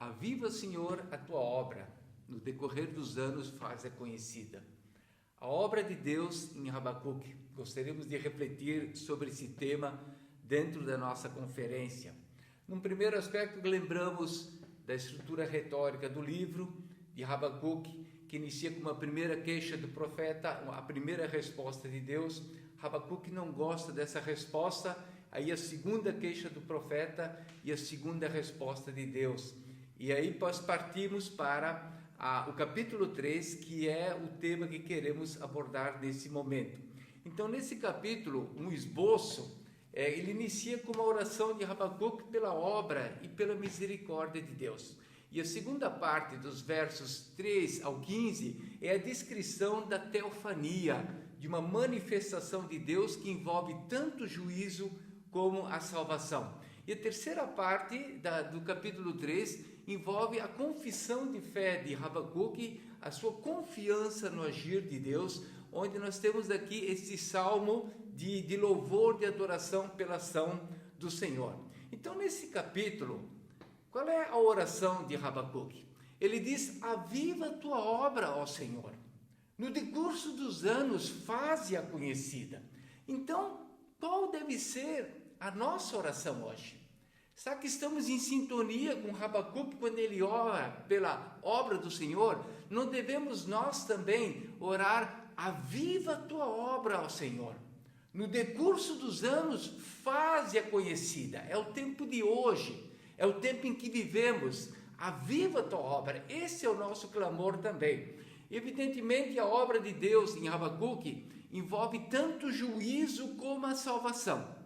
Aviva, Senhor, a tua obra, no decorrer dos anos faz-a conhecida. A obra de Deus em Habacuque. Gostaríamos de refletir sobre esse tema dentro da nossa conferência. Num primeiro aspecto, lembramos da estrutura retórica do livro de Habacuque, que inicia com uma primeira queixa do profeta, a primeira resposta de Deus. Habacuque não gosta dessa resposta, aí a segunda queixa do profeta e a segunda resposta de Deus. E aí nós partimos para o capítulo 3, que é o tema que queremos abordar nesse momento. Então, nesse capítulo, um esboço, ele inicia com uma oração de Habacuque pela obra e pela misericórdia de Deus. E a segunda parte, dos versos 3 ao 15, é a descrição da teofania, de uma manifestação de Deus que envolve tanto o juízo como a salvação. E a terceira parte do capítulo 3 envolve a confissão de fé de Habacuque, a sua confiança no agir de Deus, onde nós temos aqui esse salmo de louvor, de adoração pela ação do Senhor. Então, nesse capítulo, qual é a oração de Habacuque? Ele diz: aviva a tua obra, ó Senhor, no decurso dos anos faze-a conhecida. Então, qual deve ser a nossa oração hoje? Será que estamos em sintonia com Habacuque quando ele ora pela obra do Senhor? Não devemos nós também orar: aviva a tua obra, ó Senhor, no decurso dos anos faze-a conhecida. É o tempo de hoje, é o tempo em que vivemos. Aviva a tua obra, esse é o nosso clamor também. Evidentemente, a obra de Deus em Habacuque envolve tanto o juízo como a salvação.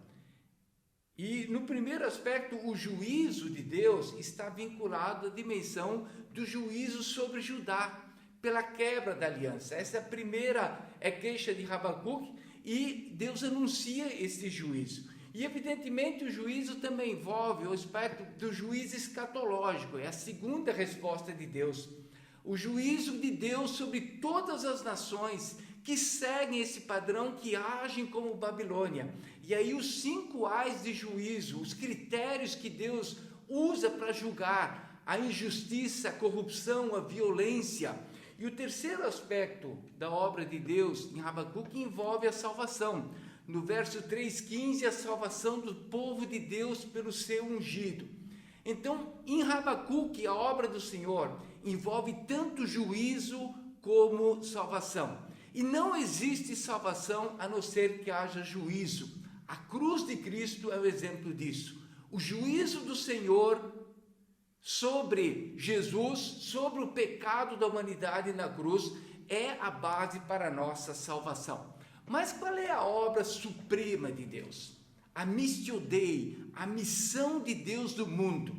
E no primeiro aspecto, o juízo de Deus está vinculado à dimensão do juízo sobre Judá, pela quebra da aliança. Essa é a primeira queixa de Habacuque, e Deus anuncia esse juízo. E evidentemente o juízo também envolve o aspecto do juízo escatológico, é a segunda resposta de Deus. O juízo de Deus sobre todas as nações que seguem esse padrão, que agem como Babilônia. E aí os 5 ais de juízo, os critérios que Deus usa para julgar a injustiça, a corrupção, a violência. E o terceiro aspecto da obra de Deus em Habacuque envolve a salvação. No verso 3,15, a salvação do povo de Deus pelo seu ungido. Então, em Habacuque, a obra do Senhor envolve tanto juízo como salvação. E não existe salvação a não ser que haja juízo. A cruz de Cristo é o exemplo disso. O juízo do Senhor sobre Jesus, sobre o pecado da humanidade na cruz, é a base para a nossa salvação. Mas qual é a obra suprema de Deus? A Missio Dei, a missão de Deus do mundo.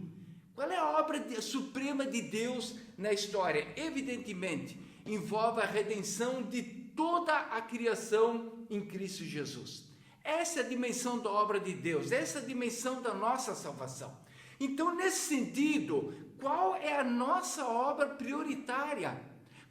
Qual é a obra suprema de Deus na história? Evidentemente, envolve a redenção de toda a criação em Cristo Jesus. Essa é a dimensão da obra de Deus, essa é a dimensão da nossa salvação. Então, nesse sentido, qual é a nossa obra prioritária?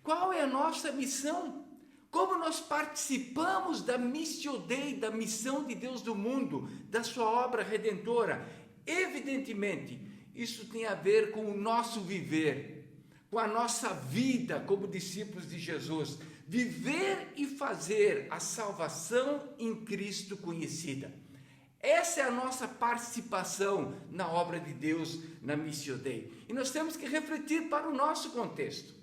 Qual é a nossa missão? Como nós participamos da Missio Dei, da missão de Deus do mundo, da sua obra redentora? Evidentemente, isso tem a ver com o nosso viver, com a nossa vida como discípulos de Jesus. Viver e fazer a salvação em Cristo conhecida. Essa é a nossa participação na obra de Deus, na Missio Dei. E nós temos que refletir para o nosso contexto.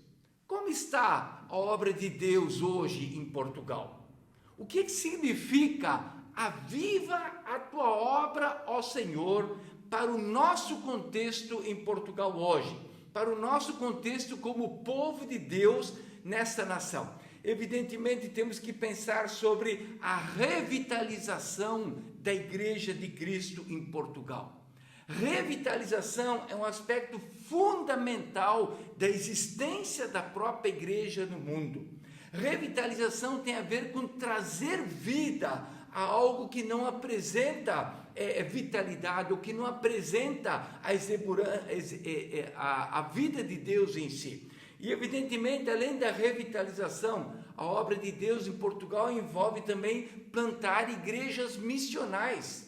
Como está a obra de Deus hoje em Portugal? O que significa aviva a tua obra, ó Senhor, para o nosso contexto em Portugal hoje, para o nosso contexto como povo de Deus nesta nação? Evidentemente, temos que pensar sobre a revitalização da Igreja de Cristo em Portugal. Revitalização é um aspecto fundamental da existência da própria igreja no mundo. Revitalização tem a ver com trazer vida a algo que não apresenta vitalidade, ou que não apresenta a vida de Deus em si. E evidentemente, além da revitalização, a obra de Deus em Portugal envolve também plantar igrejas missionais.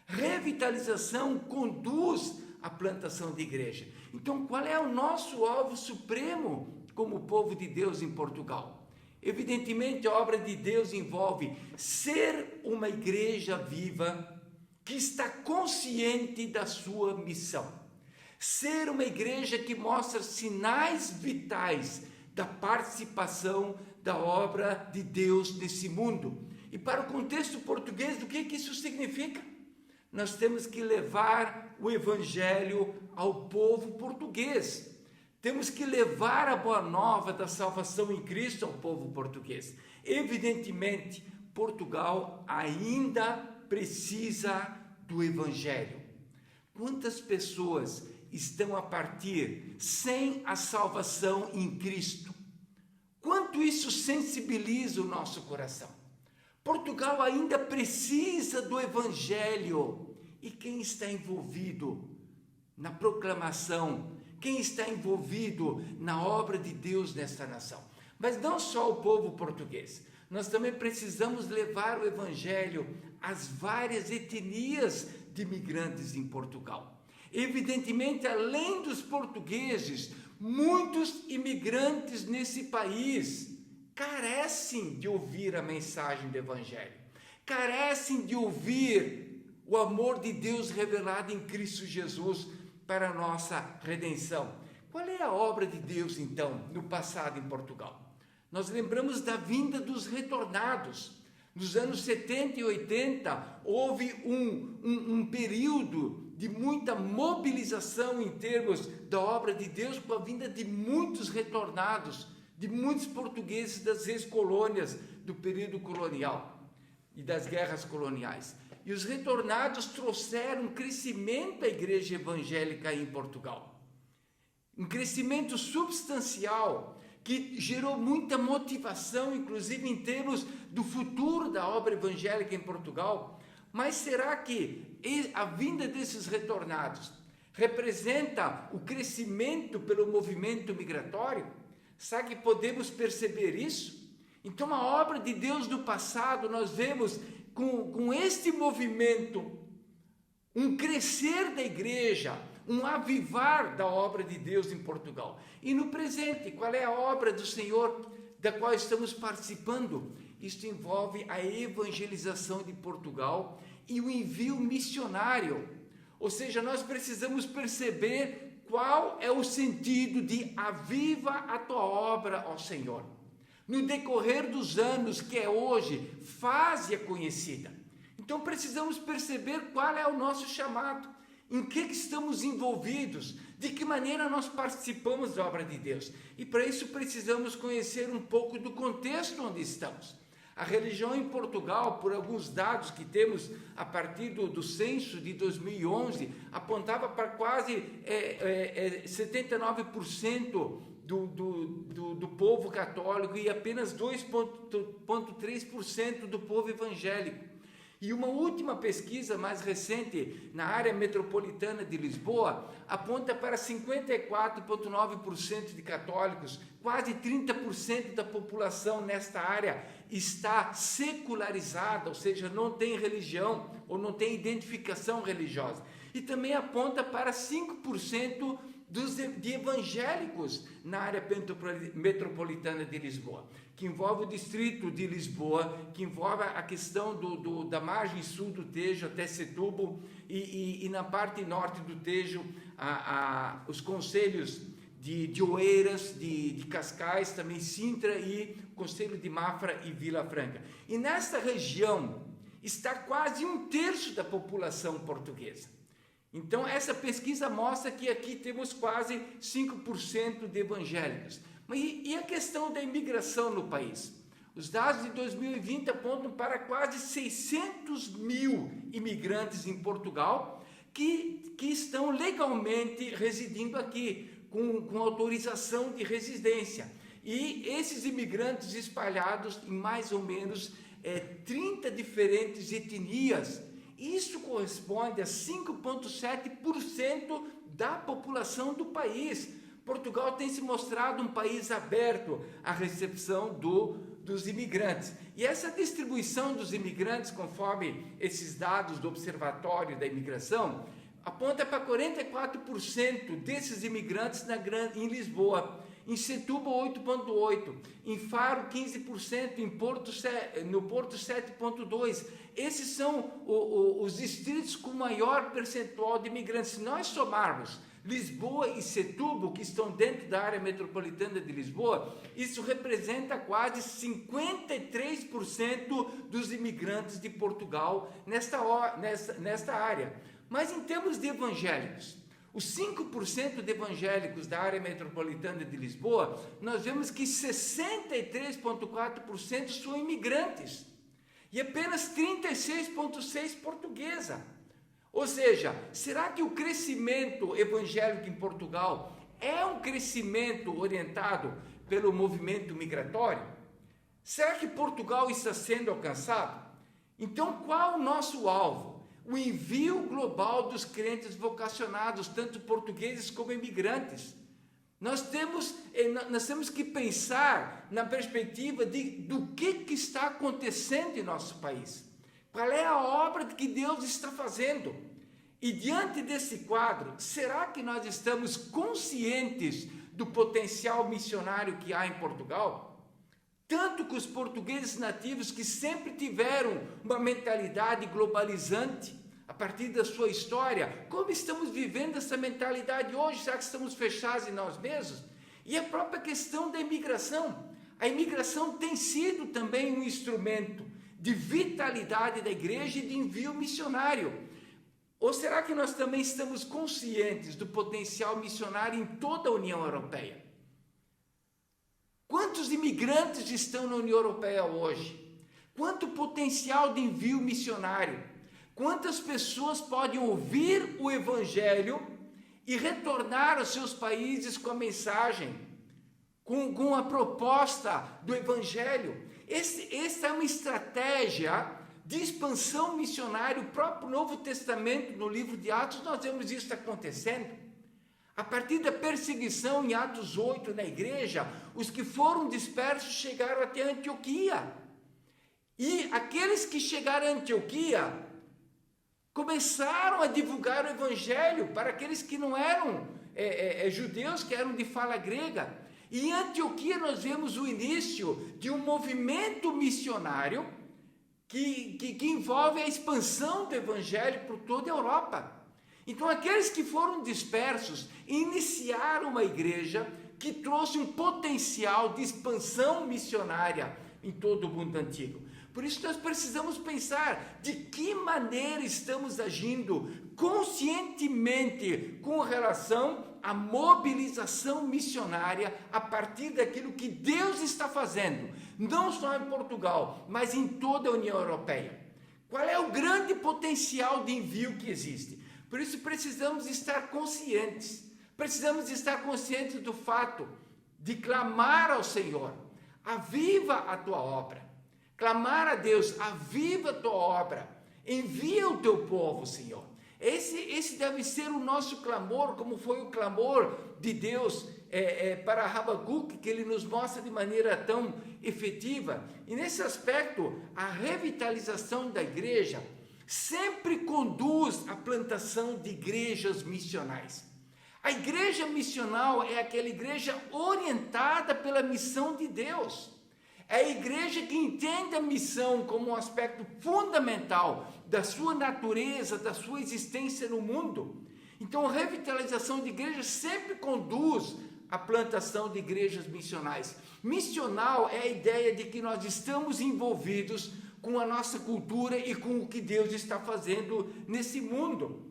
Revitalização conduz a plantação de igreja. Então, qual é o nosso alvo supremo como povo de Deus em Portugal? Evidentemente, a obra de Deus envolve ser uma igreja viva que está consciente da sua missão. Ser uma igreja que mostra sinais vitais da participação da obra de Deus nesse mundo. E para o contexto português, o que isso significa? Nós temos que levar o evangelho ao povo português. Temos que levar a boa nova da salvação em Cristo ao povo português. Evidentemente, Portugal ainda precisa do evangelho. Quantas pessoas estão a partir sem a salvação em Cristo? Quanto isso sensibiliza o nosso coração? Portugal ainda precisa do evangelho. E quem está envolvido na proclamação, quem está envolvido na obra de Deus nesta nação? Mas não só o povo português, nós também precisamos levar o evangelho às várias etnias de imigrantes em Portugal. Evidentemente, além dos portugueses, muitos imigrantes nesse país carecem de ouvir a mensagem do evangelho, carecem de ouvir o amor de Deus revelado em Cristo Jesus para a nossa redenção. Qual é a obra de Deus, então, no passado em Portugal? Nós lembramos da vinda dos retornados. Nos anos 70 e 80, houve um período de muita mobilização em termos da obra de Deus, com a vinda de muitos retornados, de muitos portugueses das ex-colônias do período colonial e das guerras coloniais. E os retornados trouxeram um crescimento à igreja evangélica em Portugal. Um crescimento substancial que gerou muita motivação, inclusive em termos do futuro da obra evangélica em Portugal. Mas será que a vinda desses retornados representa o crescimento pelo movimento migratório? Sabe que podemos perceber isso? Então, a obra de Deus do passado, nós vemos com este movimento um crescer da igreja, um avivar da obra de Deus em Portugal. E no presente, qual é a obra do Senhor da qual estamos participando? Isto envolve a evangelização de Portugal e o envio missionário. Ou seja, nós precisamos perceber qual é o sentido de aviva a tua obra, ó Senhor. No decorrer dos anos, que é hoje, faze-a conhecida. Então precisamos perceber qual é o nosso chamado, em que estamos envolvidos, de que maneira nós participamos da obra de Deus. E para isso precisamos conhecer um pouco do contexto onde estamos. A religião em Portugal, por alguns dados que temos a partir do censo de 2011, apontava para quase 79% do povo católico e apenas 2,3% do povo evangélico. E uma última pesquisa mais recente na área metropolitana de Lisboa aponta para 54,9% de católicos, quase 30% da população nesta área está secularizada, ou seja, não tem religião ou não tem identificação religiosa. E também aponta para 5% de evangélicos na área metropolitana de Lisboa, que envolve o distrito de Lisboa, que envolve a questão da margem sul do Tejo até Setúbal e na parte norte do Tejo, os concelhos de Oeiras, de Cascais, também Sintra e Conselho de Mafra e Vila Franca. E nesta região está quase 1/3 da população portuguesa. Então, essa pesquisa mostra que aqui temos quase 5% de evangélicos. Mas e a questão da imigração no país? Os dados de 2020 apontam para quase 600 mil imigrantes em Portugal que estão legalmente residindo aqui, com autorização de residência. E esses imigrantes espalhados em mais ou menos 30 diferentes etnias. Isso corresponde a 5,7% da população do país. Portugal tem se mostrado um país aberto à recepção dos imigrantes. E essa distribuição dos imigrantes, conforme esses dados do Observatório da Imigração, aponta para 44% desses imigrantes em Lisboa, em Setúbal 8,8%, em Faro 15%, no Porto 7,2%. Esses são os distritos com maior percentual de imigrantes. Se nós somarmos Lisboa e Setúbal, que estão dentro da área metropolitana de Lisboa, isso representa quase 53% dos imigrantes de Portugal nesta área. Mas em termos de evangélicos, os 5% de evangélicos da área metropolitana de Lisboa, nós vemos que 63,4% são imigrantes e apenas 36,6% portuguesa. Ou seja, será que o crescimento evangélico em Portugal é um crescimento orientado pelo movimento migratório? Será que Portugal está sendo alcançado? Então, qual o nosso alvo? O envio global dos crentes vocacionados, tanto portugueses como imigrantes. Nós temos que pensar na perspectiva do que está acontecendo em nosso país. Qual é a obra que Deus está fazendo? E diante desse quadro, será que nós estamos conscientes do potencial missionário que há em Portugal? Tanto que os portugueses nativos, que sempre tiveram uma mentalidade globalizante, a partir da sua história, como estamos vivendo essa mentalidade hoje? Será que estamos fechados em nós mesmos? E a própria questão da imigração. A imigração tem sido também um instrumento de vitalidade da igreja e de envio missionário. Ou será que nós também estamos conscientes do potencial missionário em toda a União Europeia? Quantos imigrantes estão na União Europeia hoje? Quanto potencial de envio missionário? Quantas pessoas podem ouvir o Evangelho e retornar aos seus países com a mensagem, com a proposta do Evangelho? Essa é uma estratégia de expansão missionária. O próprio Novo Testamento, no livro de Atos, nós vemos isso acontecendo. A partir da perseguição em Atos 8 na igreja, os que foram dispersos chegaram até Antioquia. E aqueles que chegaram a Antioquia começaram a divulgar o Evangelho para aqueles que não eram judeus, que eram de fala grega. E em Antioquia nós vemos o início de um movimento missionário que envolve a expansão do Evangelho por toda a Europa. Então, aqueles que foram dispersos iniciaram uma igreja que trouxe um potencial de expansão missionária em todo o mundo antigo. Por isso, nós precisamos pensar de que maneira estamos agindo conscientemente com relação à mobilização missionária a partir daquilo que Deus está fazendo, não só em Portugal, mas em toda a União Europeia. Qual é o grande potencial de envio que existe? Por isso precisamos estar conscientes do fato de clamar ao Senhor: aviva a tua obra. Clamar a Deus: aviva a tua obra, envia o teu povo, Senhor. Esse deve ser o nosso clamor, como foi o clamor de Deus para Habacuque, que ele nos mostra de maneira tão efetiva. E nesse aspecto, a revitalização da igreja sempre conduz à plantação de igrejas missionais. A igreja missional é aquela igreja orientada pela missão de Deus. É a igreja que entende a missão como um aspecto fundamental da sua natureza, da sua existência no mundo. Então, a revitalização de igrejas sempre conduz à plantação de igrejas missionais. Missional é a ideia de que nós estamos envolvidos com a nossa cultura e com o que Deus está fazendo nesse mundo.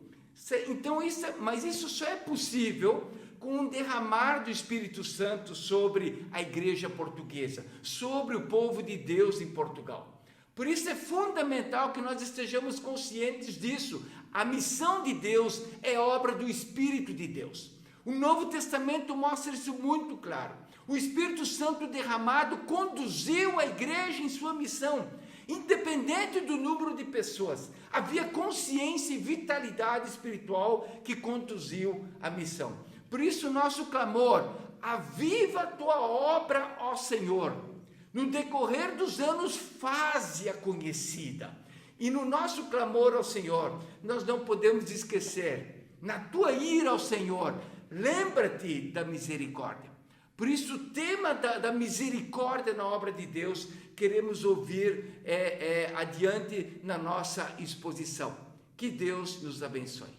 Então, mas isso só é possível com um derramar do Espírito Santo sobre a igreja portuguesa, sobre o povo de Deus em Portugal. Por isso é fundamental que nós estejamos conscientes disso. A missão de Deus é obra do Espírito de Deus. O Novo Testamento mostra isso muito claro. O Espírito Santo derramado conduziu a igreja em sua missão. Independente do número de pessoas, havia consciência e vitalidade espiritual que conduziu a missão. Por isso, nosso clamor: aviva a tua obra, ó Senhor. No decorrer dos anos, faze-a conhecida. E no nosso clamor ao Senhor, nós não podemos esquecer na tua ira ao Senhor, lembra-te da misericórdia. Por isso, o tema da misericórdia na obra de Deus, queremos ouvir adiante na nossa exposição. Que Deus nos abençoe.